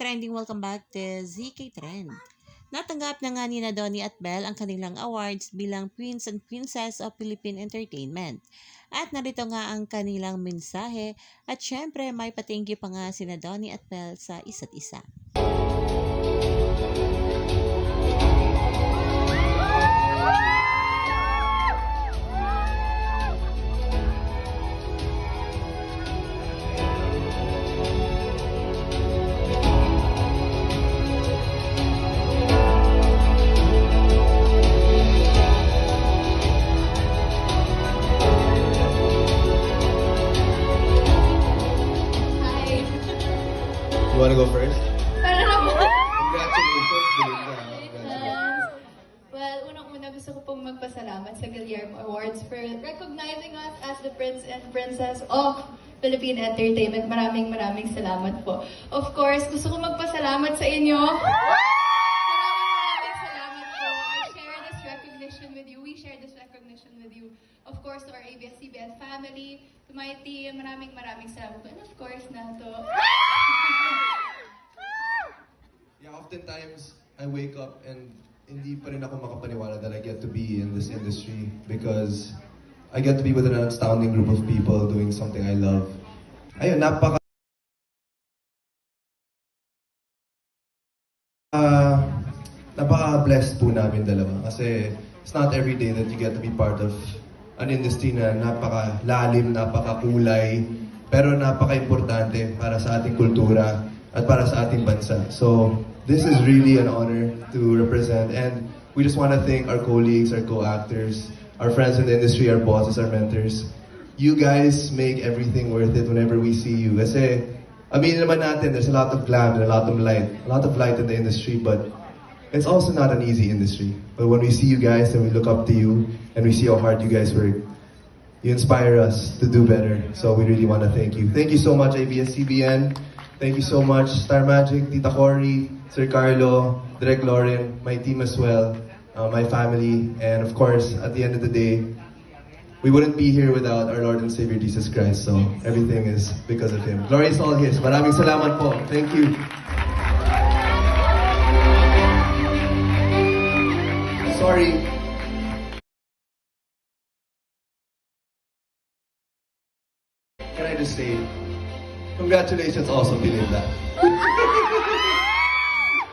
ka-trending, welcome back to ZK Trend. Natanggap na nga ni Donnie at Belle ang kanilang awards bilang Prince and Princess of Philippine Entertainment. At narito nga ang kanilang mensahe at syempre may pa-thank you pa nga sina Donnie at Belle sa isa't isa. You wanna go first? Para na po. Congratulations, Belinda. Congratulations. Well, unang-una gusto ko pong magpasalamat sa Guillermo Awards for recognizing us as the Prince and Princess of Philippine Entertainment. Maraming salamat po. Of course, gusto ko magpasalamat sa inyo. Maraming salamat po. I share this recognition with you. We share this recognition with you. Of course, to our ABS-CBN family, to my team, maraming salamat po. And of course, Nato. Yeah, oftentimes I wake up and hindi pa rin ako makapaniwala that I get to be in this industry because I get to be with an astounding group of people doing something I love. Ayun, napaka-blessed po namin dalawa kasi it's not every day that you get to be part of an industry na napaka-lalim, napaka-kulay, pero napaka-importante para sa ating kultura at para sa ating bansa. So, this is really an honor to represent, and we just want to thank our colleagues, our co-actors, our friends in the industry, our bosses, our mentors. You guys make everything worth it whenever we see you. Kasi, aminin naman natin, there's a lot of glam and a lot of light in the industry, but it's also not an easy industry. But when we see you guys and we look up to you and we see how hard you guys work, you inspire us to do better. So we really want to thank you. Thank you so much, ABS-CBN. Thank you so much, Star Magic, Tita Cory, Sir Carlo, Direk Lauren, my team as well, my family, and of course, at the end of the day, we wouldn't be here without our Lord and Savior Jesus Christ. So everything is because of Him. Glory is all His. Maraming salamat po. Thank you. Sorry. Can I just say, congratulations also, Belinda.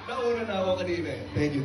Nauna na ako kanina eh. Thank you.